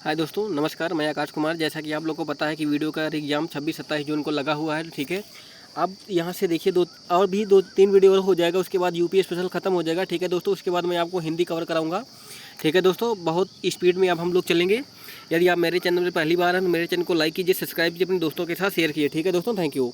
हाय दोस्तों, नमस्कार। मैं आकाश कुमार। जैसा कि आप लोग को पता है कि वीडियो का एग्ज़ाम 26-27 जून को लगा हुआ है, ठीक है। अब यहाँ से देखिए, दो तीन वीडियो और हो जाएगा, उसके बाद यूपी स्पेशल ख़त्म हो जाएगा, ठीक है दोस्तों। उसके बाद मैं आपको हिंदी कवर कराऊंगा, ठीक है दोस्तों। बहुत स्पीड में अब हम लोग चलेंगे। यदि आप मेरे चैनल पर पहली बार हैं तो मेरे चैनल को लाइक कीजिए, सब्सक्राइब कीजिए, अपने दोस्तों के साथ शेयर कीजिए, ठीक है दोस्तों। Thank you.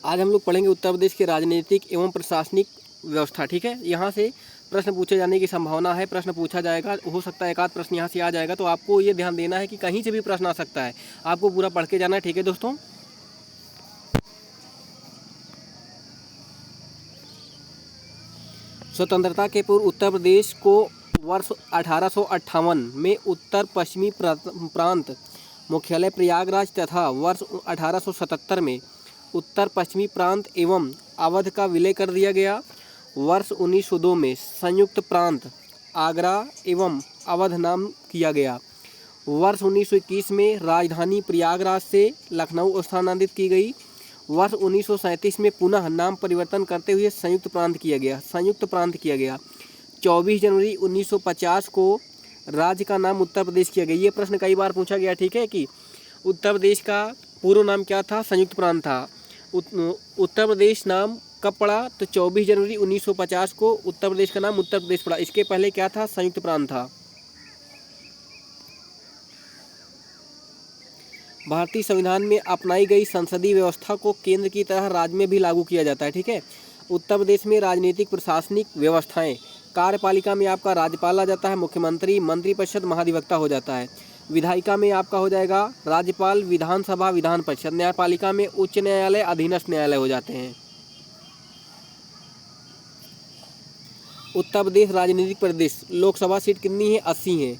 आज हम लोग पढ़ेंगे उत्तर प्रदेश के राजनीतिक एवं प्रशासनिक व्यवस्था, ठीक है। यहाँ से प्रश्न पूछे जाने की संभावना है। प्रश्न पूछा जाएगा, हो सकता है एक आध प्रश्न यहाँ से आ जाएगा, तो आपको ये ध्यान देना है कि कहीं से भी प्रश्न आ सकता है। आपको पूरा पढ़ के जाना है, ठीक है दोस्तों। स्वतंत्रता के पूर्व उत्तर प्रदेश को वर्ष 1858 में उत्तर पश्चिमी प्रांत मुख्यालय प्रयागराज तथा वर्ष 1877 में उत्तर पश्चिमी प्रांत एवं अवध का विलय कर दिया गया। वर्ष 1902 में संयुक्त प्रांत आगरा एवं अवध नाम किया गया। वर्ष 1921 में राजधानी प्रयागराज से लखनऊ स्थानांतरित की गई। वर्ष 1937 में पुनः नाम परिवर्तन करते हुए संयुक्त प्रांत किया गया। 24 जनवरी 1950 को राज्य का नाम उत्तर प्रदेश किया गया। ये प्रश्न कई बार पूछा गया, ठीक है, कि उत्तर प्रदेश का पूर्व नाम क्या था? संयुक्त प्रांत था। उत्तर प्रदेश नाम कब पड़ा? तो 24 जनवरी 1950 को उत्तर प्रदेश का नाम उत्तर प्रदेश पड़ा। इसके पहले क्या था? संयुक्त प्रांत था। भारतीय संविधान में अपनाई गई संसदीय व्यवस्था को केंद्र की तरह राज्य में भी लागू किया जाता है, ठीक है। उत्तर प्रदेश में राजनीतिक प्रशासनिक व्यवस्थाएं, कार्यपालिका में आपका राज्यपाल आ जाता है, मुख्यमंत्री, मंत्रिपरिषद, महाधिवक्ता हो जाता है। विधायिका में आपका हो जाएगा राज्यपाल, विधानसभा, विधान परिषद। न्यायपालिका में उच्च न्यायालय, अधीनस्थ न्यायालय हो जाते हैं। उत्तर प्रदेश राजनीतिक प्रदेश, लोकसभा सीट कितनी है? 80 है।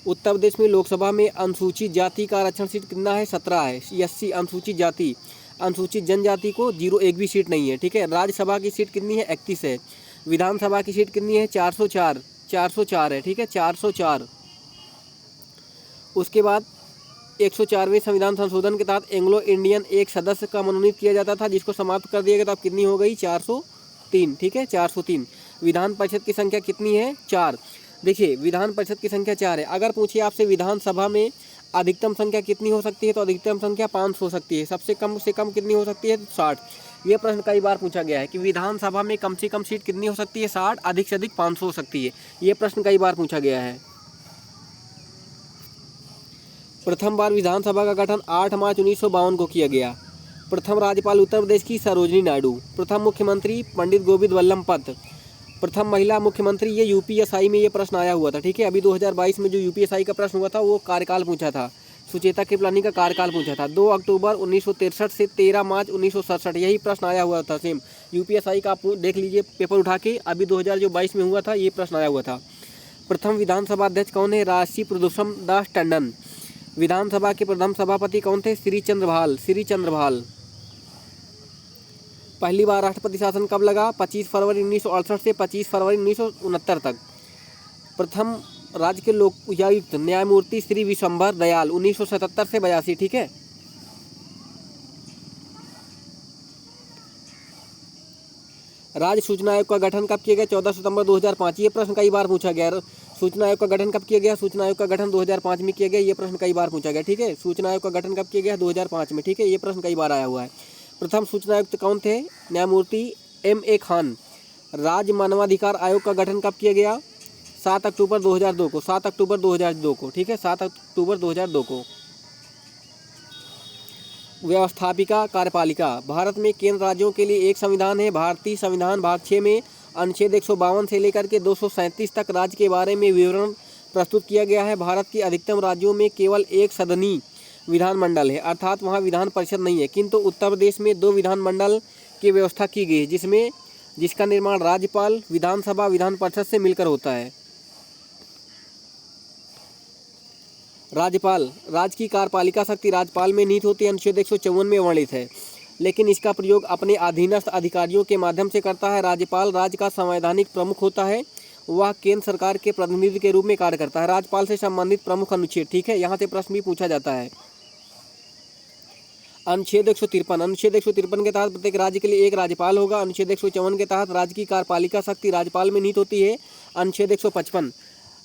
उत्तर प्रदेश में लोकसभा में अनुसूचित जाति का आरक्षण सीट कितना है? 17 है। 80 अनुसूचित जाति, अनुसूचित जनजाति को 0 एक भी सीट नहीं है, ठीक है। राज्यसभा की सीट कितनी है? 31 है। विधानसभा की सीट कितनी है? 404 है, ठीक है, 404। उसके बाद 104वें संविधान संशोधन के तहत एंग्लो इंडियन एक सदस्य का मनोनीत किया जाता था, जिसको समाप्त कर दिया गया। तो अब कितनी हो गई? 403, ठीक है, 403। विधान परिषद की संख्या कितनी है? 4। देखिए, विधान परिषद की संख्या 4 है। अगर पूछिए आपसे विधानसभा में अधिकतम संख्या कितनी हो सकती है, तो अधिकतम संख्या 5 हो सकती है। सबसे कम से कम कितनी हो सकती है? 60। ये प्रश्न कई बार पूछा गया है कि विधानसभा में कम से कम सीट कितनी हो सकती है? 60। अधिक से अधिक 500 हो सकती है। ये प्रश्न कई बार पूछा गया है। प्रथम बार विधानसभा का गठन 8 मार्च 1952 को किया गया। प्रथम राज्यपाल उत्तर प्रदेश की सरोजनी नायडू। प्रथम मुख्यमंत्री पंडित गोविंद वल्लभ पंत। प्रथम महिला मुख्यमंत्री, ये यूपीएसआई में ये प्रश्न आया हुआ था, ठीक है। अभी 2022 में जो यूपीएसआई का प्रश्न हुआ था वो कार्यकाल पूछा था, सुचेता कृपलानी का कार्यकाल पूछा था। 2 अक्टूबर 1963 से 13 मार्च 1967, यही प्रश्न आया हुआ था सेम यूपीएसआई का। आप देख लीजिए पेपर उठा के, अभी 2022 में हुआ था, ये प्रश्न आया हुआ था। प्रथम विधानसभा अध्यक्ष कौन है? राजसी प्रदूषम दास टंडन। विधानसभा के प्रथम सभापति कौन थे? श्री चंद्रभाल। पहली बार राष्ट्रपति शासन कब लगा? 25 फरवरी 1968 से 25 फरवरी 1969 तक। प्रथम राज्य के लोकायुक्त न्यायमूर्ति श्री विशंभर दयाल, 1977 से 82, ठीक है। राज्य सूचना आयोग का गठन कब किया गया? 14 सितंबर 2005। ये प्रश्न कई बार पूछा गया। सूचना आयोग का गठन कब किया गया? सूचना आयोग का गठन 2005 में किया गया। ये प्रश्न कई बार पूछा गया, ठीक है। सूचना आयोग का गठन कब किया गया? 2005 में, ठीक है। ये प्रश्न कई बार आया हुआ है। प्रथम सूचना आयुक्त कौन थे? न्यायमूर्ति M.A. खान। राज्य मानवाधिकार आयोग का गठन कब किया गया? 7 अक्टूबर 2002 को, 7 अक्टूबर 2002 को, ठीक है, 7 अक्टूबर 2002 को। व्यवस्थापिका कार्यपालिका, भारत में केंद्र राज्यों के लिए एक संविधान है। भारतीय संविधान भाग 6 में अनुच्छेद 152 से लेकर के 237 तक राज्य के बारे में विवरण प्रस्तुत किया गया है। भारत के अधिकतम राज्यों में केवल एक सदनी विधानमंडल है, अर्थात वहाँ विधान परिषद नहीं है। किंतु उत्तर प्रदेश में 2 विधानमंडल की व्यवस्था की गई है, जिसका निर्माण राज्यपाल, विधानसभा, विधान परिषद से मिलकर होता है। राज्यपाल, राज्य की कार्यपालिका शक्ति राज्यपाल में निहित होती है, अनुच्छेद 154 में वर्णित है, लेकिन इसका प्रयोग अपने अधीनस्थ अधिकारियों के माध्यम से करता है। राज्यपाल राज्य का संवैधानिक प्रमुख होता है, वह केंद्र सरकार के प्रतिनिधि के रूप में कार्य करता है। राज्यपाल से संबंधित प्रमुख अनुच्छेद, ठीक है, यहाँ से प्रश्न भी पूछा जाता है। अनुच्छेद 153 के तहत प्रत्येक राज्य के लिए एक राज्यपाल होगा। अनुच्छेद 154 के तहत राज्य की कार्यपालिका शक्ति राज्यपाल में निहित होती है। अनुच्छेद 155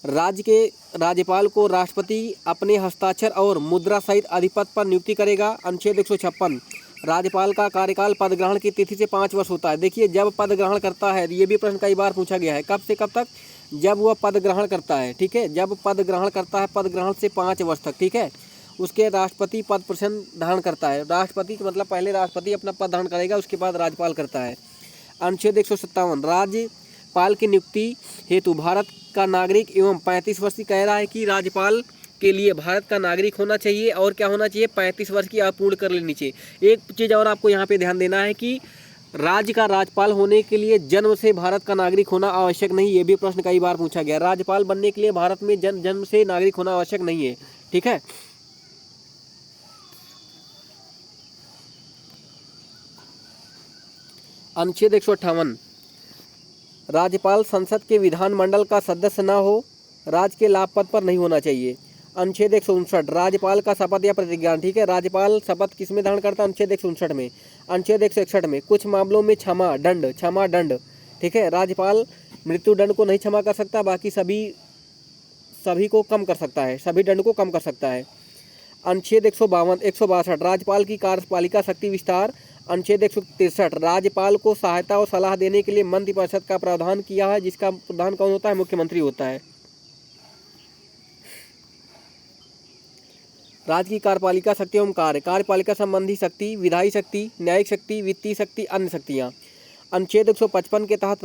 राज्य के राज्यपाल को राष्ट्रपति अपने हस्ताक्षर और मुद्रा सहित अधिपति पर नियुक्ति करेगा। अनुच्छेद 156 राज्यपाल का कार्यकाल पद ग्रहण की तिथि से 5 वर्ष होता है। देखिए, जब पद ग्रहण करता है, ये भी प्रश्न कई बार पूछा गया है, कब से कब तक, जब वह पद ग्रहण करता है, ठीक है, जब पद ग्रहण करता है, पद ग्रहण से 5 वर्ष तक, ठीक है। उसके राष्ट्रपति पद प्रश्न धारण करता है। राष्ट्रपति का मतलब पहले राष्ट्रपति अपना पद धारण करेगा, उसके बाद राज्यपाल करता है। अनुच्छेद 157 राज्यपाल की नियुक्ति हेतु भारत का नागरिक एवं 35 वर्ष की कह रहा है कि राज्यपाल के लिए भारत का नागरिक होना चाहिए और क्या होना चाहिए, 35 वर्ष की आयु पूर्ण कर लेनी चाहिए। एक चीज़ और आपको यहाँ पे ध्यान देना है कि राज्य का राज्यपाल होने के लिए जन्म से भारत का नागरिक होना आवश्यक नहीं। ये भी प्रश्न कई बार पूछा गया। राज्यपाल बनने के लिए भारत में जन्म से नागरिक होना आवश्यक नहीं है, ठीक है। अनुच्छेद 158 राज्यपाल संसद के विधानमंडल का सदस्य न हो, राज्य के लाभ पद पर नहीं होना चाहिए। अनुच्छेद 159 राज्यपाल का शपथ या प्रतिज्ञा, ठीक है, राज्यपाल शपथ किसमें धारण करता है, अनुच्छेद 159 में। अनुच्छेद 161 में कुछ मामलों में क्षमा दंड, ठीक है, राज्यपाल मृत्यु दंड को नहीं क्षमा कर सकता, बाकी सभी को कम कर सकता है, सभी दंड को कम कर सकता है। अनुच्छेद 162 राज्यपाल की कार्यपालिका शक्ति विस्तार। अनुच्छेद 163 राज्यपाल को सहायता और सलाह देने के लिए मंत्रिपरिषद का प्रावधान किया है, जिसका प्रधान कौन होता है, मुख्यमंत्री होता है। राज्य की कार्यपालिका शक्ति एवं कार्यपालिका संबंधी शक्ति, विधायी शक्ति, न्यायिक शक्ति, वित्तीय शक्ति, अन्य शक्तियाँ। अनुच्छेद 155 के तहत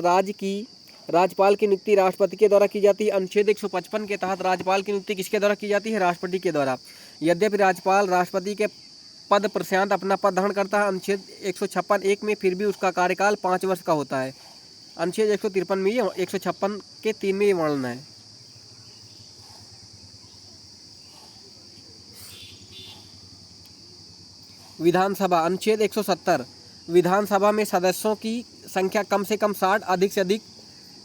राज्यपाल की नियुक्ति राष्ट्रपति के द्वारा की जाती है। अनुच्छेद 155 के तहत राज्यपाल की नियुक्ति किसके द्वारा की जाती है, राष्ट्रपति के द्वारा। यद्यपि राज्यपाल राष्ट्रपति के पद प्रशांत अपना पद धारण करता है अनुच्छेद 156(1) में, फिर भी उसका कार्यकाल 5 वर्ष का होता है। अनुच्छेद 153 में, 156 के 3 में ये वर्णन है। विधानसभा। अनुच्छेद 170 विधानसभा में सदस्यों की संख्या कम से कम 60, अधिक से अधिक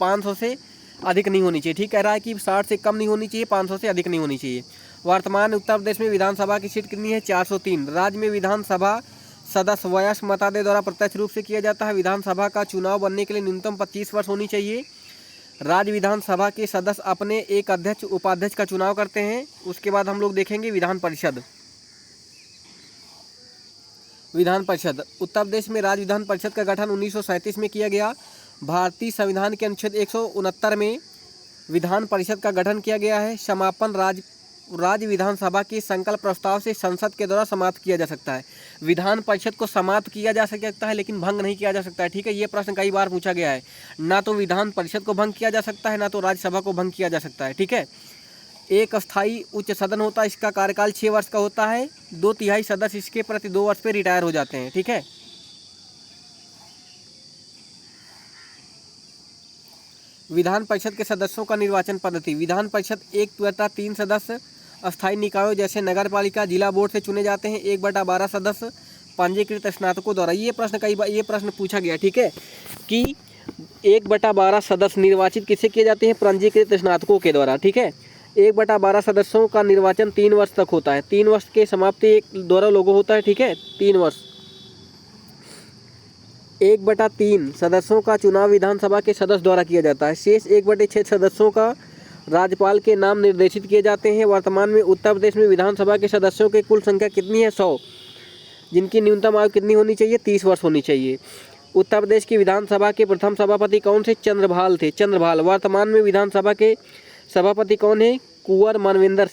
500 से अधिक नहीं होनी चाहिए। ठीक कह रहा है कि 60 से कम नहीं होनी चाहिए, 500 से अधिक नहीं होनी चाहिए। वर्तमान उत्तर प्रदेश में विधानसभा की सीट कितनी है, 403। राज्य में विधानसभा सदस्य वयस्क मतादेय द्वारा प्रत्यक्ष रूप से किया जाता है। विधानसभा का चुनाव बनने के लिए न्यूनतम 25 वर्ष होनी चाहिए। राज्य विधानसभा के सदस्य अपने एक अध्यक्ष उपाध्यक्ष का चुनाव करते हैं। उसके बाद हम लोग देखेंगे विधान परिषद। उत्तर प्रदेश में राज्य विधान परिषद का गठन 1937 में किया गया। भारतीय संविधान के अनुच्छेद 169 में विधान परिषद का गठन किया गया है। समापन राज्य विधानसभा के संकल्प प्रस्ताव से संसद के द्वारा समाप्त किया जा सकता है। विधान परिषद को समाप्त किया जा सकता है, लेकिन भंग नहीं किया जा सकता है। ठीक है, ये प्रश्न कई बार पूछा गया है। ना तो विधान परिषद को भंग किया जा सकता है, ना तो राज्यसभा को भंग किया जा सकता है। ठीक है, एक अस्थायी उच्च सदन होता है, इसका कार्यकाल 6 वर्ष का होता है। 2/3 सदस्य इसके प्रति 2 वर्ष पे रिटायर हो जाते हैं। ठीक है, विधान परिषद के सदस्यों का निर्वाचन पद्धति। विधान परिषद 1/3 सदस्य अस्थायी निकायों जैसे नगर पालिका, जिला बोर्ड से चुने जाते हैं। 1/12 सदस्य पंजीकृत स्नातकों द्वारा। ये प्रश्न पूछा गया, ठीक है, कि 1/12 सदस्य निर्वाचित किससे किए जाते हैं, पंजीकृत स्नातकों के द्वारा। ठीक है, 1/12 सदस्यों का निर्वाचन 3 वर्ष तक होता है। 3 वर्ष के समाप्ति द्वारा लोगो होता है। ठीक है, 3 वर्ष। 1/3 सदस्यों का चुनाव विधानसभा के सदस्य द्वारा किया जाता है। शेष 1/6 सदस्यों का राज्यपाल के नाम निर्देशित किए जाते हैं। वर्तमान में उत्तर प्रदेश में विधानसभा के सदस्यों की कुल संख्या कितनी है, 100, जिनकी न्यूनतम आयु कितनी होनी चाहिए, 30 वर्ष होनी चाहिए। उत्तर प्रदेश की विधानसभा के प्रथम सभापति कौन थे, चंद्रभाल थे, चंद्रभाल। वर्तमान में विधानसभा के सभापति कौन है, कुंवर मनविंदर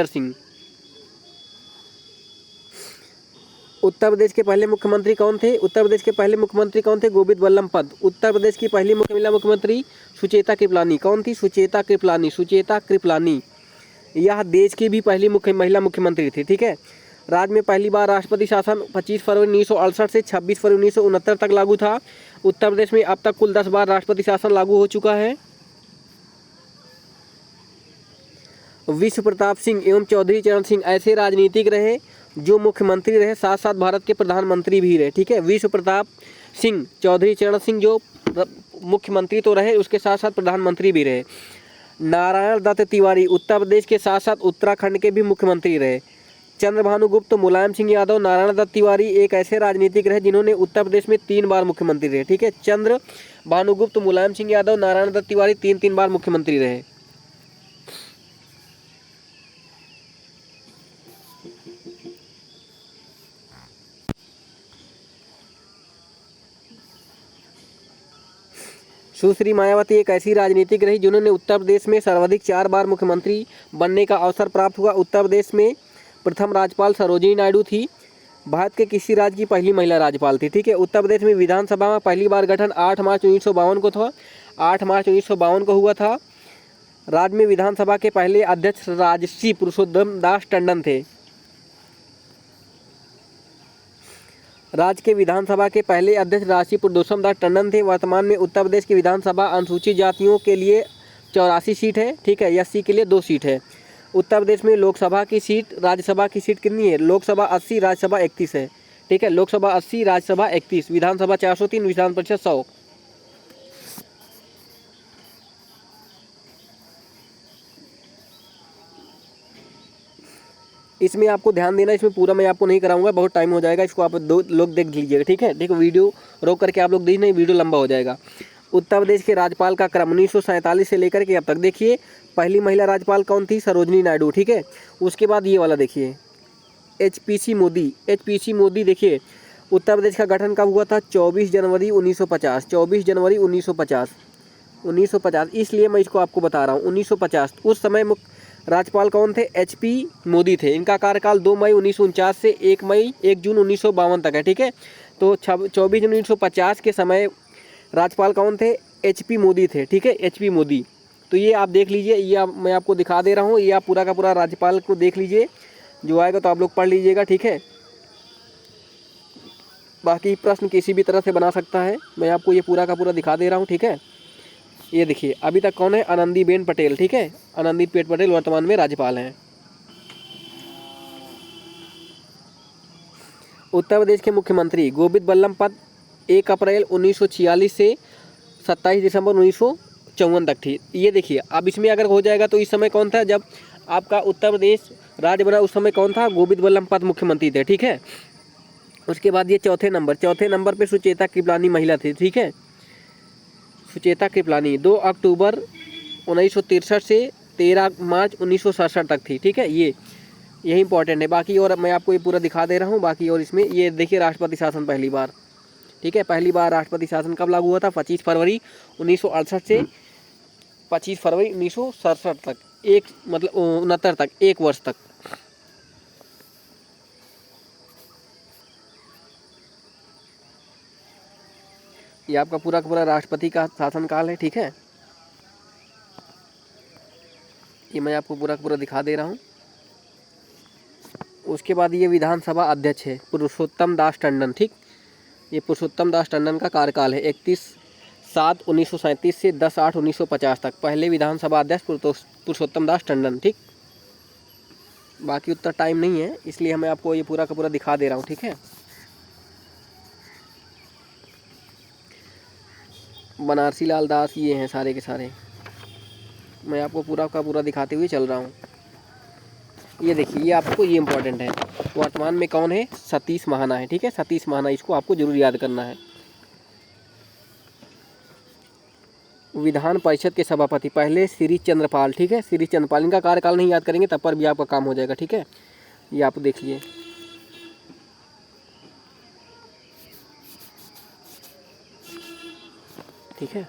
सिंह। उत्तर प्रदेश के पहले मुख्यमंत्री कौन थे, गोविंद वल्लभ पंत। उत्तर प्रदेश की पहली महिला मुख्यमंत्री सुचेता कृपलानी। कौन थी, सुचेता कृपलानी। यह देश की भी पहली महिला मुख्यमंत्री थी। ठीक है, राज्य में पहली बार राष्ट्रपति शासन 25 फरवरी 1968 से 26 फरवरी 1969 तक लागू था। उत्तर प्रदेश में अब तक कुल 10 बार राष्ट्रपति शासन लागू हो चुका है। विश्व प्रताप सिंह एवं चौधरी चरण सिंह ऐसे राजनीतिक रहे जो मुख्यमंत्री रहे, साथ साथ भारत के प्रधानमंत्री भी रहे। ठीक है, विश्व प्रताप सिंह, चौधरी चरण सिंह जो मुख्यमंत्री तो रहे, उसके साथ साथ प्रधानमंत्री भी रहे। नारायण दत्त तिवारी उत्तर प्रदेश के साथ साथ उत्तराखंड के भी मुख्यमंत्री रहे। चंद्रभानु गुप्त, मुलायम सिंह यादव, नारायण दत्त तिवारी एक ऐसे राजनीतिक रहे जिन्होंने उत्तर प्रदेश में 3 बार मुख्यमंत्री रहे। ठीक है, चंद्रभानु गुप्त, मुलायम सिंह यादव, नारायण दत्त तिवारी 3 बार मुख्यमंत्री रहे। सुश्री मायावती एक ऐसी राजनीतिक रही जिन्होंने उत्तर प्रदेश में सर्वाधिक 4 बार मुख्यमंत्री बनने का अवसर प्राप्त हुआ। उत्तर प्रदेश में प्रथम राज्यपाल सरोजिनी नायडू थी। भारत के किसी राज्य की पहली महिला राज्यपाल थी। ठीक है, उत्तर प्रदेश में विधानसभा में पहली बार गठन 8 मार्च 1952 को था। 8 मार्च 1952 को हुआ था। राज्य में विधानसभा के पहले अध्यक्ष राजर्षि पुरुषोत्तम दास टंडन थे। राज्य के विधानसभा के पहले अध्यक्ष राजर्षि पुरुषोत्तम दास टंडन थे। वर्तमान में उत्तर प्रदेश की विधानसभा अनुसूचित जातियों के लिए 84 सीट है। ठीक है, एससी के लिए 2 सीट है। उत्तर प्रदेश में लोकसभा की सीट, राज्यसभा की सीट कितनी है? लोकसभा 80, राज्यसभा 31 है। ठीक है, लोकसभा 80, राज्यसभा 31, विधानसभा 403, विधान परिषद 100। इसमें आपको ध्यान देना, इसमें पूरा मैं आपको नहीं कराऊंगा, बहुत टाइम हो जाएगा। इसको आप 2 लोग देख लीजिएगा। ठीक है, देखो वीडियो रोक करके आप लोग देखना, वीडियो लंबा हो जाएगा। उत्तर प्रदेश के राज्यपाल का क्रम 1947 से लेकर के अब तक देखिए। पहली महिला राज्यपाल कौन थी? सरोजिनी नायडू। ठीक है, उसके बाद ये वाला देखिए, HPC मोदी। HPC मोदी देखिए, उत्तर प्रदेश का गठन कब हुआ था? 24 जनवरी 1950। 24 जनवरी 1950। 1950, इसलिए मैं इसको आपको बता रहा हूँ 1950। उस समय राज्यपाल कौन थे? HP मोदी थे। इनका कार्यकाल 2 मई 1949 से 1 जून 1952 तक है। ठीक है, तो 24 जून 1950 के समय राज्यपाल कौन थे? HP मोदी थे। ठीक है, HP मोदी। तो ये आप देख लीजिए, ये मैं आपको दिखा दे रहा हूँ। ये आप पूरा का पूरा राज्यपाल को देख लीजिए, जो आएगा तो आप लोग पढ़ लीजिएगा। ठीक है, बाकी प्रश्न किसी भी तरह से बना सकता है, मैं आपको ये पूरा का पूरा दिखा दे रहा हूँ। ठीक है, ये देखिए अभी तक कौन है? आनंदीबेन पटेल। ठीक है, आनंदीबेन पटेल वर्तमान में राज्यपाल हैं। उत्तर प्रदेश के मुख्यमंत्री गोविंद बल्लभ पंत 1 अप्रैल 1946 से 27 दिसंबर 1954 तक थी। ये देखिए, अब इसमें अगर हो जाएगा तो इस समय कौन था? जब आपका उत्तर प्रदेश राज्य बना उस समय कौन था? गोविंद बल्लभ पंत मुख्यमंत्री थे। ठीक है, उसके बाद ये चौथे नंबर पे सुचेता कृपलानी महिला थी। ठीक है, सुचेता कृपलानी 2 अक्टूबर 1963 से 13 मार्च 1967 तक थी। ठीक है, यही इंपॉर्टेंट है। बाकी और मैं आपको ये पूरा दिखा दे रहा हूँ। बाकी और इसमें ये देखिए, राष्ट्रपति शासन पहली बार। ठीक है, पहली बार राष्ट्रपति शासन कब लागू हुआ था? 25 फरवरी 1968 से 25 फरवरी 1967 तक, एक मतलब 69 तक, 1 वर्ष तक। ये आपका पूरा का पूरा राष्ट्रपति का शासनकाल है। ठीक है, ये मैं आपको पूरा का पूरा दिखा दे रहा हूँ। उसके बाद ये विधानसभा अध्यक्ष है पुरुषोत्तम दास टंडन। ठीक, ये पुरुषोत्तम दास टंडन का कार्यकाल है 31/7/1937 से 10/8/1950 तक। पहले विधानसभा अध्यक्ष पुरुषोत्तम दास टंडन। ठीक, बाकी उतना टाइम नहीं है, इसलिए मैं आपको ये पूरा का पूरा दिखा दे रहा हूँ। ठीक है, बनारसी लाल दास ये हैं सारे के सारे, मैं आपको पूरा का पूरा दिखाते हुए चल रहा हूँ। ये देखिए, ये आपको ये इम्पोर्टेंट है। वर्तमान में कौन है? सतीश महाना है। ठीक है, सतीश महाना, इसको आपको जरूर याद करना है। विधान परिषद के सभापति पहले श्री चंद्रपाल। ठीक है, श्री चंद्रपाल, इनका कार्यकाल नहीं याद करेंगे तब पर भी आपका काम हो जाएगा। ठीक है, ये आप देखिए। ठीक है,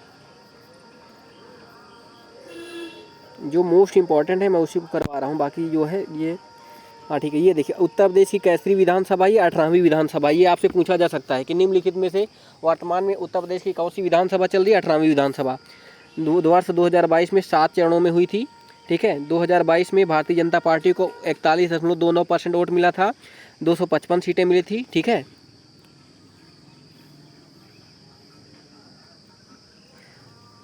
जो मोस्ट इम्पॉर्टेंट है मैं उसी को करवा रहा हूँ, बाकी जो है ये हाँ ठीक है। ये देखिए, उत्तर प्रदेश की कैसरी विधानसभा, ये 18वीं विधानसभा। ये आपसे पूछा जा सकता है कि निम्नलिखित में से वर्तमान में उत्तर प्रदेश की कौन सी विधानसभा चल रही है? 18वीं विधानसभा। वर्ष 2022 में 7 चरणों में हुई थी। ठीक है, 2022 में भारतीय जनता पार्टी को 41.29% वोट मिला था, 255 सीटें मिली थी। ठीक है,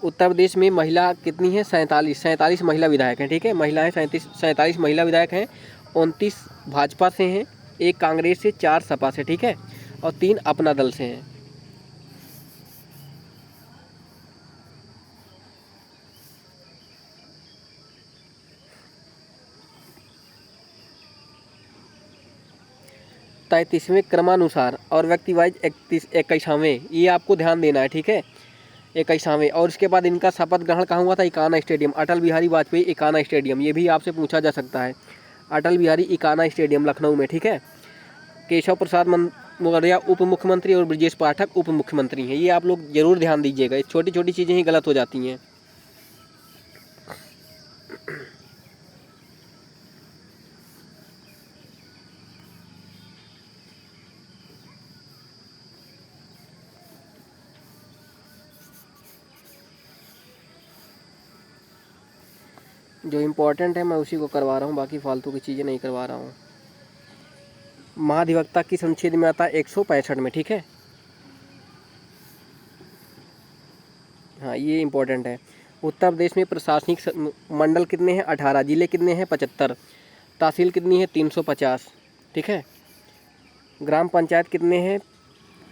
उत्तर प्रदेश में महिला कितनी है? 47 महिला विधायक हैं। ठीक है, महिलाएं 47 महिला विधायक हैं। 29 भाजपा से हैं, 1 कांग्रेस से, 4 सपा से। ठीक है, और 3 अपना दल से हैं। 33वें क्रमानुसार और व्यक्ति वाइज 21वां, ये आपको ध्यान देना है, ठीक है, 21वां। और इसके बाद इनका शपथ ग्रहण कहाँ हुआ था? इकाना स्टेडियम, अटल बिहारी वाजपेयी इकाना स्टेडियम, ये भी आपसे पूछा जा सकता है, अटल बिहारी इकाना स्टेडियम लखनऊ में, ठीक है। केशव प्रसाद मौर्य उप मुख्यमंत्री और ब्रजेश पाठक उप मुख्यमंत्री हैं, ये आप लोग जरूर ध्यान दीजिएगा, छोटी छोटी चीज़ें ही गलत हो जाती हैं। जो इम्पोर्टेंट है मैं उसी को करवा रहा हूँ, बाकी फालतू की चीज़ें नहीं करवा रहा हूँ। महाधिवक्ता किस अनुच्छेद में आता है? 165 में, ठीक है। हाँ, ये इम्पोर्टेंट है। उत्तर प्रदेश में प्रशासनिक मंडल कितने हैं? 18। जिले कितने हैं? 75। तहसील कितनी है? 350, ठीक है। ग्राम पंचायत कितने हैं?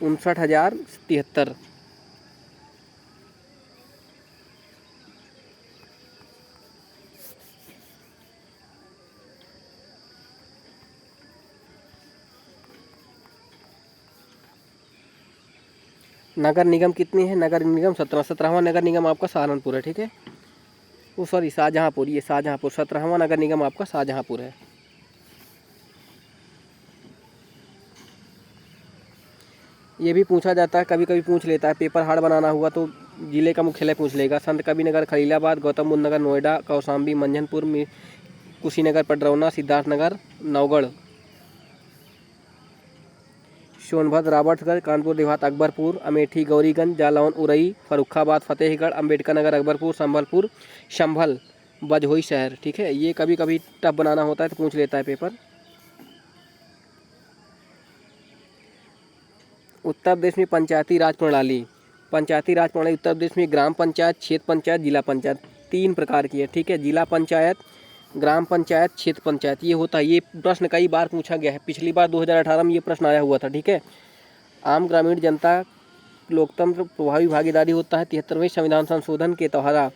59,073। नगर निगम कितनी है? नगर निगम 17वां नगर निगम आपका सहारनपुर है, ठीक है। वो सॉरी शाहजहाँपुर, ये शाहजहाँपुर, 17वां नगर निगम आपका शाहजहाँपुर है। ये भी पूछा जाता है, कभी कभी पूछ लेता है, पेपर हार्ड बनाना हुआ तो जिले का मुख्यालय पूछ लेगा। संत कबीरनगर खलीलाबाद, गौतम बुद्ध नगर नोएडा, कौशाम्बी मंझनपुर, कुशीनगर पडरौना, सिद्धार्थनगर नवगढ़, सोनभद्र राबर्ट्सगंज, कानपुर देहात अकबरपुर, अमेठी गौरीगंज, जालौन उरई, फर्रुखाबाद फतेहगढ़, अम्बेडकर नगर अकबरपुर, संभल भजोही शहर, ठीक है। ये कभी कभी टफ बनाना होता है तो पूछ लेता है पेपर। उत्तर प्रदेश में पंचायती राज प्रणाली, पंचायती राज प्रणाली उत्तर प्रदेश में ग्राम पंचायत, क्षेत्र पंचायत, जिला पंचायत, 3 प्रकार की है, ठीक है। जिला पंचायत, ग्राम पंचायत, क्षेत्र पंचायत, ये होता है। ये प्रश्न कई बार पूछा गया है, पिछली बार 2018 में ये प्रश्न आया हुआ था, ठीक है। आम ग्रामीण जनता लोकतंत्र प्रभावी भागीदारी होता है। 73वें संविधान संशोधन के द्वारा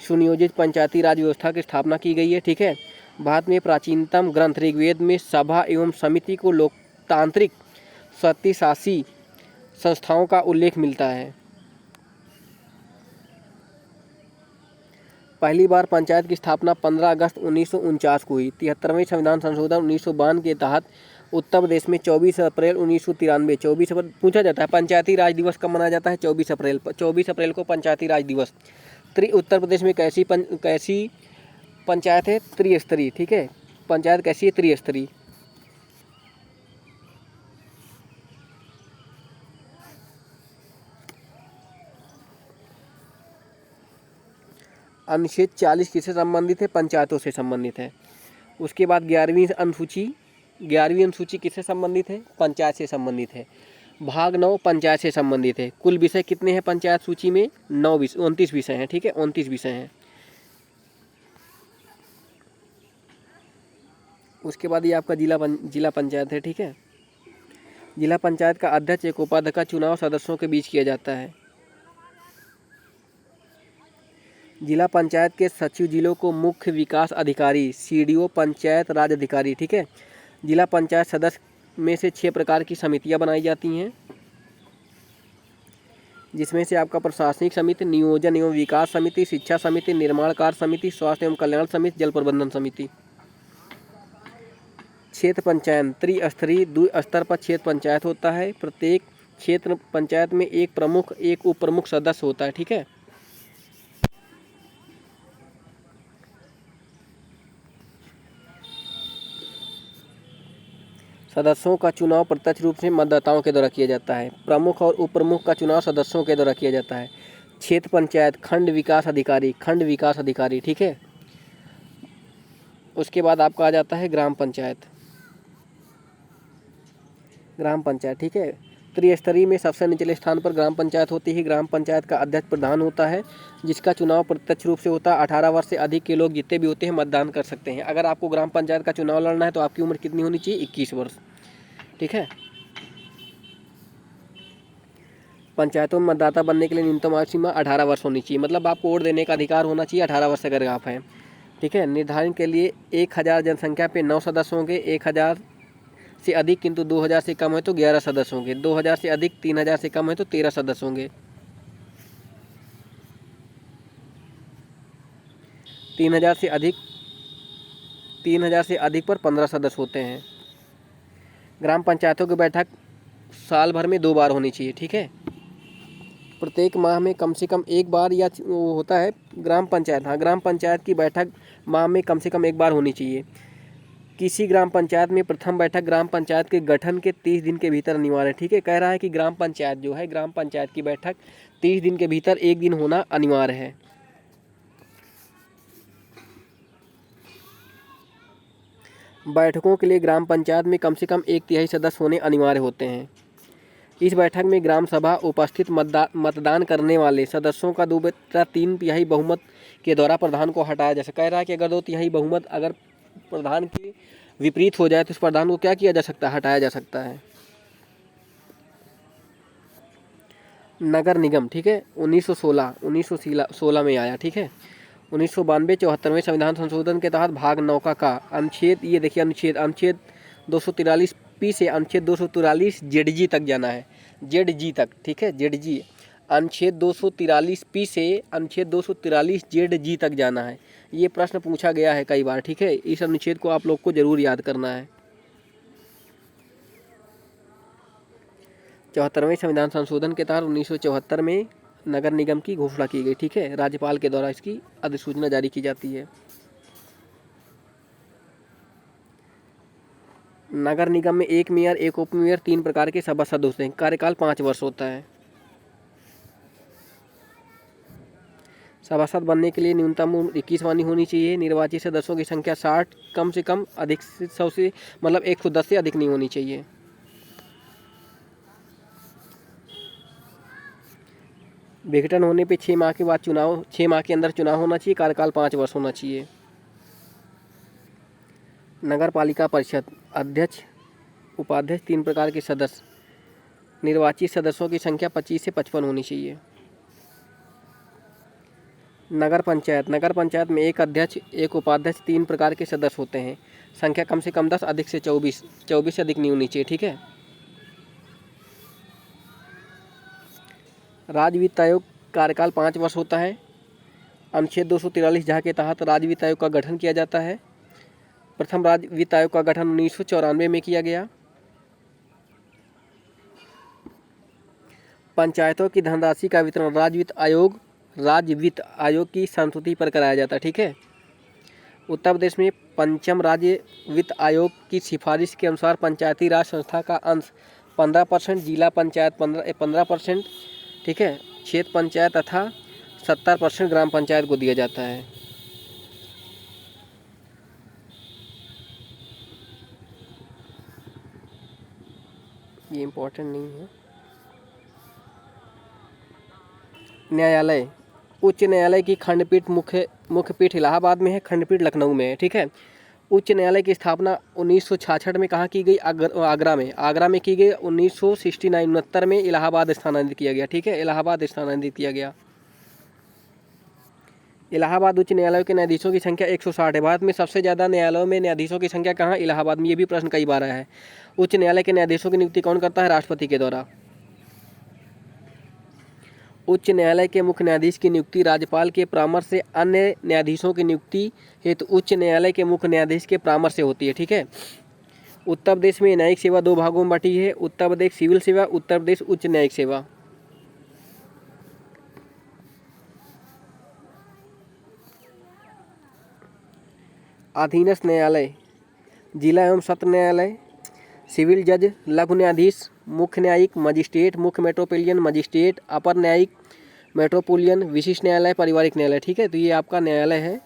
सुनियोजित पंचायती राज व्यवस्था की स्थापना की गई है, ठीक है। भारत में प्राचीनतम ग्रंथ ऋग्वेद में सभा एवं समिति को लोकतांत्रिक स्वतिशासी संस्थाओं का उल्लेख मिलता है। पहली बार पंचायत की स्थापना 15 अगस्त 1949 को हुई। 73वें संविधान संशोधन 1952 के तहत उत्तर प्रदेश में 24 अप्रैल 1993 24 अप्रैल पूछा जाता है। पंचायती राज दिवस कब मनाया जाता है? 24 अप्रैल। 24 अप्रैल को पंचायती राज दिवस। उत्तर प्रदेश में कैसी पंचायत है? त्रिस्तरीय, ठीक है। पंचायत कैसी है? त्रिस्तरीय। अनुच्छेद 40 किससे संबंधित है? पंचायतों से संबंधित है। उसके बाद 11वीं अनुसूची किससे संबंधित है? पंचायत से संबंधित है। भाग 9 पंचायत से संबंधित है। कुल विषय कितने हैं पंचायत सूची में? 29 विषय हैं, ठीक है, 29 विषय हैं। उसके बाद ये आपका जिला पंचायत है, ठीक है। जिला पंचायत का अध्यक्ष एक उपाध्यक्ष का चुनाव सदस्यों के बीच किया जाता है। जिला पंचायत के सचिव जिलों को मुख्य विकास अधिकारी, सीडीओ, पंचायत राज अधिकारी, ठीक है। जिला पंचायत सदस्य में से 6 प्रकार की समितियां बनाई जाती हैं, जिसमें से आपका प्रशासनिक समिति, नियोजन एवं विकास समिति, शिक्षा समिति, निर्माण कार्य समिति, स्वास्थ्य एवं कल्याण समिति, जल प्रबंधन समिति। क्षेत्र पंचायत त्रिस्तरीय 2 स्तर पर क्षेत्र पंचायत होता है। प्रत्येक क्षेत्र पंचायत में एक प्रमुख, एक उप प्रमुख सदस्य होता है, ठीक है। सदस्यों का चुनाव प्रत्यक्ष रूप से मतदाताओं के द्वारा किया जाता है। प्रमुख और उप प्रमुख का चुनाव सदस्यों के द्वारा किया जाता है। क्षेत्र पंचायत खंड विकास अधिकारी, ठीक है। उसके बाद आपका आ जाता है ग्राम पंचायत, ठीक है। त्रिस्तरीय में सबसे निचले स्थान पर ग्राम पंचायत होती है। ग्राम पंचायत का अध्यक्ष प्रधान होता है, जिसका चुनाव प्रत्यक्ष रूप से होता है। 18 वर्ष से अधिक के लोग जितने भी होते हैं मतदान कर सकते हैं। अगर आपको ग्राम पंचायत का चुनाव लड़ना है तो आपकी उम्र कितनी होनी चाहिए? 21 वर्ष, ठीक है। पंचायतों में मतदाता बनने के लिए न्यूनतम आयु सीमा 18 वर्ष होनी चाहिए, मतलब आपको वोट देने का अधिकार होना चाहिए 18 वर्ष अगर आप हैं, ठीक है। निर्धारण के लिए 1000 जनसंख्या पे 9 सदस्य होंगे। 1000 से अधिक किंतु 2000 से कम है तो 11 सदस्य होंगे। 2000 से अधिक 3000 से कम है तो 13 सदस्य होंगे। 3000 से अधिक 3000 से अधिक पर 15 सदस्य होते हैं। ग्राम पंचायतों की बैठक साल भर में 2 बार होनी चाहिए, ठीक है। प्रत्येक माह में कम से कम एक बार या वो होता है ग्राम पंचायत, हाँ ग्राम पंचायत की बैठक माह में कम से कम एक बार होनी चाहिए। किसी ग्राम पंचायत में प्रथम बैठक ग्राम पंचायत के गठन के 30 दिन के भीतर अनिवार्य है, ठीक है। कह रहा है कि ग्राम पंचायत जो है, ग्राम पंचायत की बैठक 30 दिन के भीतर एक दिन होना अनिवार्य है। बैठकों के लिए ग्राम पंचायत में कम से कम 1/3 सदस्य होने अनिवार्य होते हैं। इस बैठक में ग्राम सभा उपस्थित मतदान करने वाले सदस्यों का 2/3 बहुमत के द्वारा प्रधान को हटाया जा सकता है। कह रहा है कि अगर 2/3 बहुमत अगर प्रधान के विपरीत हो जाए तो इस प्रधान को क्या किया जा सकता है, हटाया जा सकता है। नगर निगम, ठीक है, 1916 में आया, ठीक है। 1992 74वें संविधान संशोधन के तहत भाग 9 का अनुच्छेद, ये देखिए अनुच्छेद 243 से अनुच्छेद 243 जेडजी तक जाना है, जेडजी तक, ठीक है, जेडजी। अनुच्छेद 243 से अनुच्छेद 243 जेडजी तक जाना है। ये प्रश्न पूछा गया है कई बार, ठीक है। इस अनुच्छेद को आप लोग को जरूर याद करना है। 74वें संविधान संशोधन के तहत 1974 में नगर निगम की घोषणा की गई, ठीक है। राज्यपाल के द्वारा इसकी अधिसूचना जारी की जाती है। नगर निगम में एक मेयर, एक उप मेयर, 3 प्रकार के सभासद होते हैं। कार्यकाल 5 वर्ष होता है। सभासद बनने के लिए न्यूनतम उम्र 21 वर्ष होनी चाहिए। निर्वाचित सदस्यों की संख्या 60 कम से कम, अधिक से 100 से मतलब 110 से अधिक नहीं होनी चाहिए। विघटन होने पे 6 माह के बाद चुनाव, 6 माह के अंदर चुनाव होना चाहिए। कार्यकाल 5 वर्ष होना चाहिए। नगर पालिका परिषद अध्यक्ष, उपाध्यक्ष, 3 प्रकार के सदस्य। निर्वाचित सदस्यों की संख्या 25 से 55 होनी चाहिए। नगर पंचायत में एक अध्यक्ष, एक उपाध्यक्ष, 3 प्रकार के सदस्य होते हैं। संख्या कम से कम 10, अधिक से 24, 24 से अधिक नहीं होनी चाहिए, ठीक है। राज्य वित्त आयोग कार्यकाल 5 वर्ष होता है। अनुच्छेद 243 जहाँ के तहत राज्य वित्त आयोग का गठन किया जाता है। प्रथम राज्य वित्त आयोग का गठन 1994 में किया गया। पंचायतों की धनराशि का वितरण राज्य वित्त आयोग की संस्तुति पर कराया जाता है, ठीक है। उत्तर प्रदेश में पंचम राज्य वित्त आयोग की सिफारिश के अनुसार पंचायती राज संस्था का अंश 15%, जिला पंचायत 15%, ठीक है, क्षेत्र पंचायत तथा 70% ग्राम पंचायत को दिया जाता है। ये इम्पोर्टेंट नहीं है। न्यायालय, उच्च न्यायालय की खंडपीठ मुख्य पीठ इलाहाबाद में है, खंडपीठ लखनऊ में है, ठीक है। उच्च न्यायालय की स्थापना 1966 में कहाँ की गई? आगरा में की गई। 1969 में इलाहाबाद स्थानांतरित किया गया, ठीक है, इलाहाबाद स्थानांतरित किया गया। इलाहाबाद उच्च न्यायालय के न्यायाधीशों की संख्या 160 है। भारत में सबसे ज़्यादा न्यायालयों में न्यायाधीशों की संख्या कहाँ? इलाहाबाद में। ये भी प्रश्न कई बार आया है। उच्च न्यायालय के न्यायाधीशों की नियुक्ति कौन करता है? राष्ट्रपति के द्वारा। उच्च न्यायालय के मुख्य न्यायाधीश की नियुक्ति राज्यपाल के परामर्श से अन्य न्यायाधीशों की नियुक्ति हेतु उच्च न्यायालय के मुख्य न्यायाधीश के परामर्श से होती है, ठीक है। उत्तर प्रदेश में न्यायिक सेवा 2 भागों में बटी है। उत्तर प्रदेश सिविल सेवा, उत्तर प्रदेश उच्च न्यायिक सेवा। अधीनस्थ न्यायालय, जिला एवं सत्र न्यायालय, सिविल जज, लघु न्यायाधीश, मुख्य न्यायिक, मजिस्ट्रेट, मुख्य मेट्रोपोलियन मजिस्ट्रेट, अपर न्यायिक, मेट्रोपोलियन, विशिष्ट न्यायालय, पारिवारिक न्यायालय, ठीक है। तो ये आपका न्यायालय है।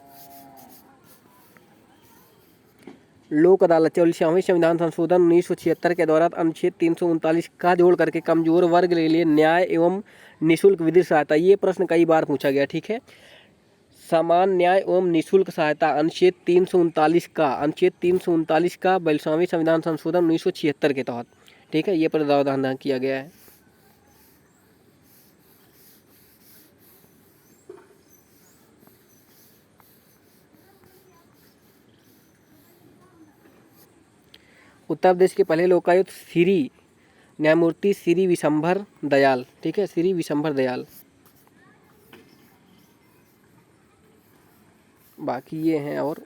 लोक अदालत, 44वें संविधान संशोधन 1976 के दौरान अनुच्छेद 339 का जोड़ करके कमजोर वर्ग के लिए न्याय एवं निःशुल्क विधिक सहायता, ये प्रश्न कई बार पूछा गया, ठीक है। समान न्याय एवं निःशुल्क सहायता अनुच्छेद 339 का 42वें संविधान संशोधन 1976 के तहत, ठीक है, ये प्रावधान किया गया है। उत्तर प्रदेश के पहले लोकायुक्त श्री न्यायमूर्ति श्री विशंभर दयाल, ठीक है, श्री विशंभर दयाल। बाकी ये हैं और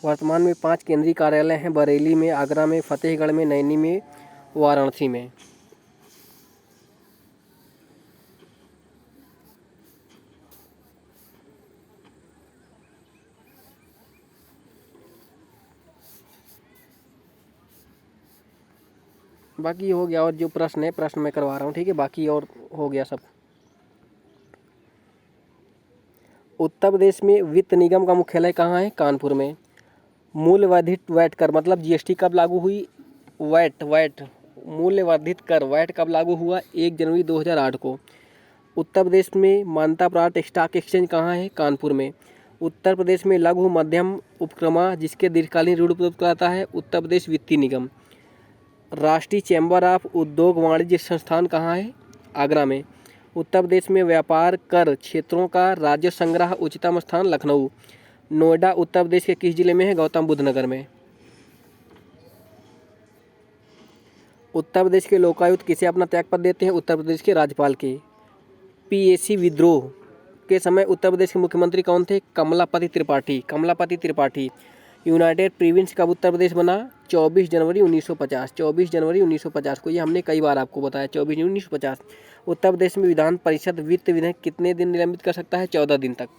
वर्तमान में 5 केंद्रीय कार्यालय हैं, बरेली में, आगरा में, फतेहगढ़ में, नैनी में, वाराणसी में। बाकी हो गया, और जो प्रश्न है प्रश्न मैं करवा रहा हूँ, ठीक है, बाकी और हो गया सब। उत्तर प्रदेश में वित्त निगम का मुख्यालय कहाँ है? कानपुर में। मूल्यवर्धित वैट कर मतलब जीएसटी कब लागू हुई? वैट मूल्यवर्धित कर वैट कब लागू हुआ? 1 जनवरी 2008 को। उत्तर प्रदेश में मान्यता प्राप्त स्टॉक एक्सचेंज कहाँ है? कानपुर में। उत्तर प्रदेश में लघु मध्यम उपक्रमा जिसके दीर्घकालीन ऋण उपलब्ध कराता है? उत्तर प्रदेश वित्तीय निगम। राष्ट्रीय चैम्बर ऑफ उद्योग वाणिज्य संस्थान कहाँ है? आगरा में। उत्तर प्रदेश में व्यापार कर क्षेत्रों का राज्य संग्रह उच्चतम स्थान लखनऊ। नोएडा उत्तर प्रदेश के किस जिले में है? गौतम बुद्ध नगर में। उत्तर प्रदेश के लोकायुक्त किसे अपना त्यागपत्र देते हैं? उत्तर प्रदेश के राज्यपाल के। पीएसी विद्रोह के समय उत्तर प्रदेश के मुख्यमंत्री कौन थे? कमलापति त्रिपाठी। यूनाइटेड प्रोविंस कब उत्तर प्रदेश बना? 24 जनवरी 1950 को। ये हमने कई बार आपको बताया, 24 जनवरी 1950। उत्तर प्रदेश में विधान परिषद वित्त विधेयक कितने दिन निलंबित कर सकता है? 14 दिन तक।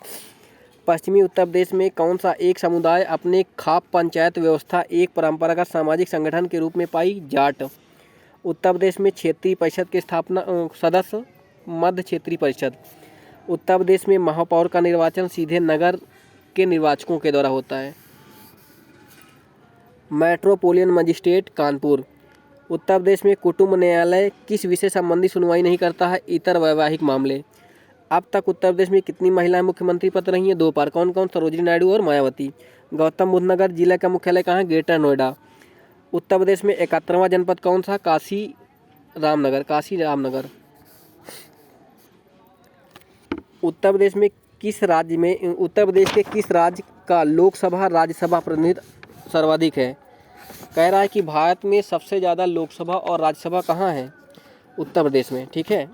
पश्चिमी उत्तर प्रदेश में कौन सा एक समुदाय अपने खाप पंचायत व्यवस्था एक परंपरागत सामाजिक संगठन के रूप में पाई? जाट। उत्तर प्रदेश में क्षेत्रीय परिषद के स्थापना सदस्य मध्य क्षेत्रीय परिषद। उत्तर प्रदेश में महापौर का निर्वाचन सीधे नगर के निर्वाचकों के द्वारा होता है। Metropolitan magistrate Kanpur. उत्तर प्रदेश में कुटुंब न्यायालय किस विषय संबंधी सुनवाई नहीं करता है? इतर वैवाहिक मामले। अब तक उत्तर प्रदेश में कितनी महिलाएं मुख्यमंत्री पद रही हैं? 2 बार। कौन कौन? सरोजिनी नायडू और मायावती। गौतम बुद्ध नगर जिला का मुख्यालय कहाँ है? ग्रेटर नोएडा। उत्तर प्रदेश में 71वां जनपद कौन सा? काशी रामनगर। उत्तर प्रदेश के किस राज्य का लोकसभा राज्यसभा प्रतिनिधित्व सर्वाधिक है? कह रहा है कि भारत में सबसे ज़्यादा लोकसभा और राज्यसभा कहाँ है? उत्तर प्रदेश में, ठीक है।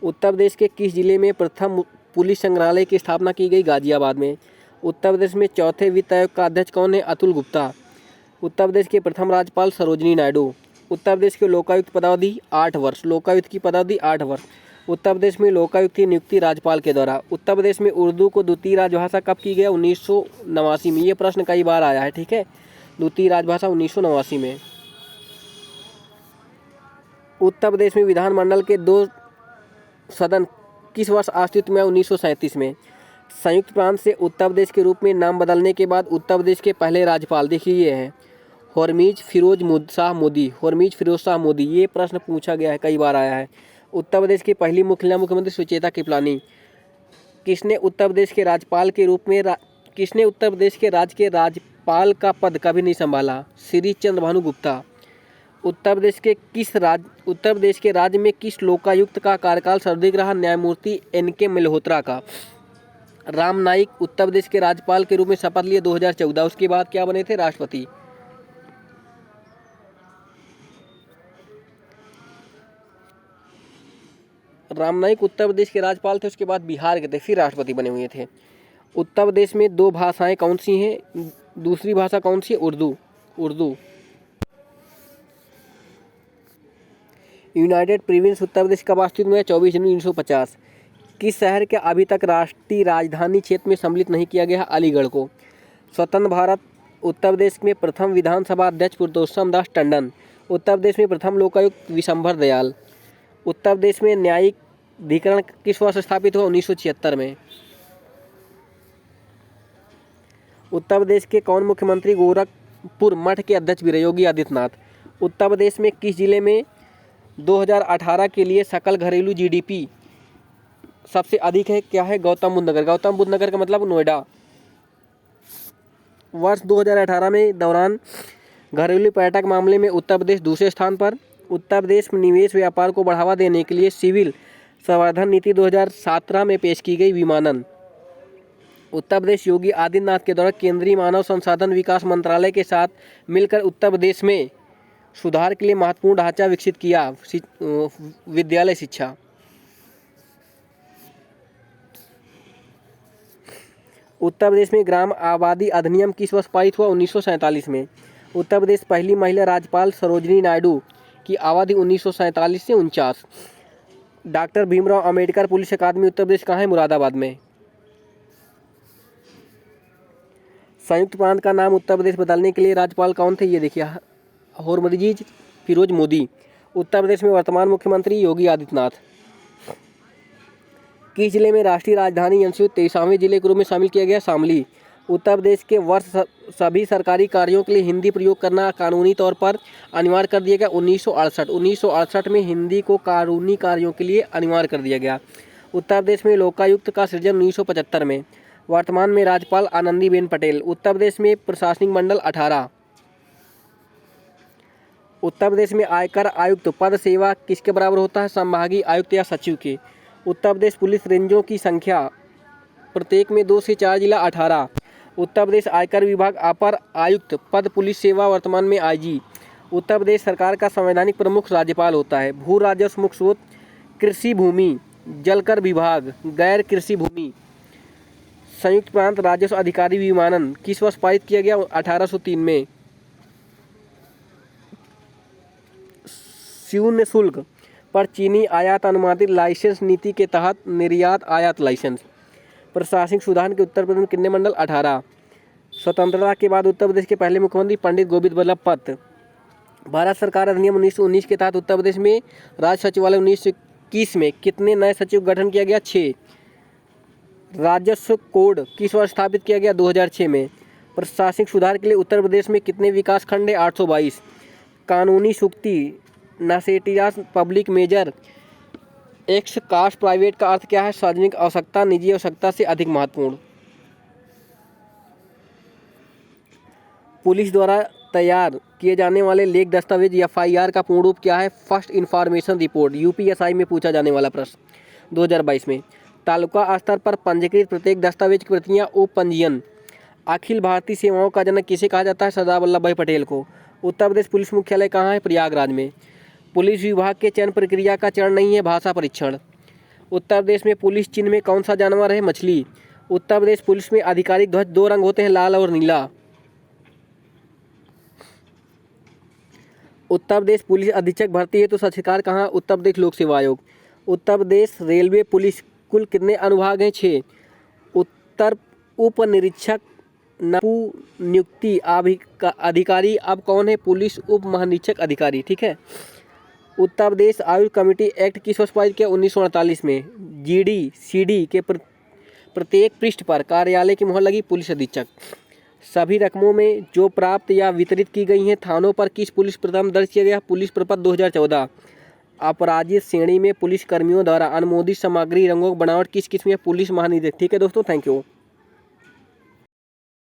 उत्तर प्रदेश के किस जिले में प्रथम पुलिस संग्रहालय की स्थापना की गई? गाजियाबाद में। उत्तर प्रदेश में चौथे वित्त आयोग का अध्यक्ष कौन है? अतुल गुप्ता। उत्तर प्रदेश के प्रथम राज्यपाल सरोजिनी नायडू। उत्तर प्रदेश के लोकायुक्त पदावधि 8 वर्ष। लोकायुक्त की पदावधि 8 वर्ष। उत्तर प्रदेश में लोकायुक्त की नियुक्ति राज्यपाल के द्वारा। उत्तर प्रदेश में उर्दू को द्वितीय राजभाषा कब की गया? 1989 में। ये प्रश्न कई बार आया है, ठीक है। द्वितीय राजभाषा 1989 में। उत्तर प्रदेश में विधानमंडल के 2 सदन किस वर्ष अस्तित्व में? 1937 में। संयुक्त प्रांत से उत्तर प्रदेश के रूप में नाम बदलने के बाद उत्तर प्रदेश के पहले राज्यपाल देखिए ये हैं हरमीज फिरोज शाह मोदी। ये प्रश्न पूछा गया है, कई बार आया है। उत्तर प्रदेश की पहली महिला मुख्यमंत्री सुचेता कृपलानी। किसने उत्तर प्रदेश के राज्य के राज्यपाल का पद कभी नहीं संभाला? श्री चंद्र भानु गुप्ता। उत्तर प्रदेश के राज्य में किस लोकायुक्त का कार्यकाल सर्वाधिक रहा? न्यायमूर्ति NK मल्होत्रा का। राम नाईक उत्तर प्रदेश के राज्यपाल के रूप में शपथ लिए 2014। उसके बाद क्या बने थे? राष्ट्रपति। राम नाईक उत्तर प्रदेश के राज्यपाल थे, उसके बाद बिहार के थे, फिर राष्ट्रपति बने हुए थे। उत्तर प्रदेश में 2 भाषाएं कौन सी हैं? दूसरी भाषा कौन सी है? उर्दू। यूनाइटेड प्रोविंस उत्तर प्रदेश कब अस्तित्व में? 24 जनवरी 1950। किस शहर के अभी तक राष्ट्रीय राजधानी क्षेत्र में सम्मिलित नहीं किया गया? अलीगढ़ को। स्वतंत्र भारत उत्तर प्रदेश में प्रथम विधानसभा अध्यक्ष पुरुषोत्तम दास टंडन। उत्तर प्रदेश में प्रथम लोकायुक्त विशंभर दयाल। उत्तर प्रदेश में न्यायिक अधिकरण किस वर्ष स्थापित हुआ? 1976 में। उत्तर प्रदेश के कौन मुख्यमंत्री? गोरखपुर मठ के अध्यक्ष योगी आदित्यनाथ। उत्तर प्रदेश में किस जिले में 2018 के लिए सकल घरेलू GDP सबसे अधिक है? क्या है? गौतम बुद्ध नगर का मतलब नोएडा। वर्ष 2018 में दौरान घरेलू पर्यटक मामले में उत्तर प्रदेश दूसरे स्थान पर। उत्तर प्रदेश में निवेश व्यापार को बढ़ावा देने के लिए सिविल संवर्धन नीति 2017 में पेश की गई विमानन। उत्तर प्रदेश योगी आदित्यनाथ के द्वारा केंद्रीय मानव संसाधन विकास मंत्रालय के साथ मिलकर उत्तर प्रदेश में सुधार के लिए महत्वपूर्ण ढांचा विकसित किया। विद्यालय शिक्षा। उत्तर प्रदेश में ग्राम आबादी अधिनियम किस वर्ष पारित हुआ? 1947 में। उत्तर प्रदेश पहली महिला राज्यपाल सरोजिनी नायडू की अवधि 1947 से 49। डॉक्टर भीमराव अंबेडकर पुलिस अकादमी उत्तर प्रदेश कहाँ है? मुरादाबाद में। संयुक्त प्रांत का नाम उत्तर प्रदेश बदलने के लिए राज्यपाल कौन थे? ये देखिए, हरमनजीत फिरोज मोदी। उत्तर प्रदेश में वर्तमान मुख्यमंत्री योगी आदित्यनाथ। किस जिले में राष्ट्रीय राजधानी अंशुल 23वें जिले के रूप में शामिल किया गया? शामली। उत्तर प्रदेश के वर्ष सभी सरकारी कार्यों के लिए हिंदी प्रयोग करना कानूनी तौर पर अनिवार्य कर दिया गया। 1968 में हिंदी को कानूनी कार्यों के लिए अनिवार्य कर दिया गया। उत्तर प्रदेश में लोकायुक्त का सृजन 1975 में। वर्तमान में राज्यपाल आनंदीबेन पटेल। उत्तर प्रदेश में प्रशासनिक मंडल 18। उत्तर प्रदेश में आयकर आयुक्त पद सेवा किसके बराबर होता है? संभागीय आयुक्त या सचिव के। उत्तर प्रदेश पुलिस रेंजों की संख्या प्रत्येक में 2 से 4 जिला 18। उत्तर प्रदेश आयकर विभाग अपर आयुक्त पद पुलिस सेवा वर्तमान में आईजी। उत्तर प्रदेश सरकार का संवैधानिक प्रमुख राज्यपाल होता है। भू राजस्व मुख्य स्रोत कृषि भूमि, जलकर विभाग, गैर कृषि भूमि। संयुक्त प्रांत राजस्व अधिकारी विमानन किस वर्ष पारित किया गया? 1803 में। शून्य शुल्क पर चीनी आयात अनुमानित लाइसेंस नीति के तहत निर्यात आयात लाइसेंस। प्रशासनिक सुधार के उत्तर प्रदेश में कितने मंडल? 18। स्वतंत्रता के बाद उत्तर प्रदेश के पहले मुख्यमंत्री पंडित गोविंद बल्लभ पंत। भारत सरकार अधिनियम 1919 के तहत उत्तर प्रदेश में राज्य सचिवालय 1921 में कितने नए सचिव गठन किया गया? 6। राजस्व कोड किस वर्ष स्थापित किया गया? 2006 में। प्रशासनिक सुधार के लिए उत्तर प्रदेश में कितने विकास खंड है? 822। कानूनी सुक्ति necessity public major ex cost private का अर्थ क्या है? सार्वजनिक आवश्यकता निजी आवश्यकता से अधिक महत्वपूर्ण। पुलिस द्वारा तैयार किए जाने वाले लेख दस्तावेज FIR का पूर्ण रूप क्या है? First information report. UPSI में पूछा जाने वाला प्रश्न 2022 में। तालुका स्तर पर पंजीकृत प्रत्येक दस्तावेज की प्रतियां उप पंजीयन। अखिल भारतीय सेवाओं का जनक किसे कहा जाता है? सरदार वल्लभ भाई पटेल को। उत्तर प्रदेश पुलिस मुख्यालय कहाँ है? प्रयागराज में। पुलिस विभाग के चयन प्रक्रिया का चरण नहीं है भाषा परीक्षण। उत्तर प्रदेश में पुलिस चिन्ह में कौन सा जानवर है? मछली। उत्तर प्रदेश पुलिस में आधिकारिक ध्वज 2 रंग होते हैं, लाल और नीला। उत्तर प्रदेश पुलिस अधीक्षक भर्ती है तो सरकार कहाँ? उत्तर प्रदेश लोक सेवा आयोग। उत्तर प्रदेश रेलवे पुलिस कुल कितने अनुभाग हैं? 6। उत्तर उप निरीक्षक नियुक्ति अधिकारी अब कौन है? पुलिस उप महानिरीक्षक अधिकारी। ठीक है। उत्तर प्रदेश आयुष कमेटी एक्ट किस वर्ष पारित किया? 1948 में। GD CD के प्रत्येक पृष्ठ पर कार्यालय की मुहर लगी पुलिस अधीक्षक। सभी रकमों में जो प्राप्त या वितरित की गई हैं थानों पर किस पुलिस प्रथम दर्ज किया गया? पुलिस प्रपत्र 2014। अपराजित श्रेणी में पुलिस कर्मियों द्वारा अनुमोदित सामग्री रंगों की बनावट किस किस्म में? पुलिस महानिदेशक। ठीक है दोस्तों, थैंक यू।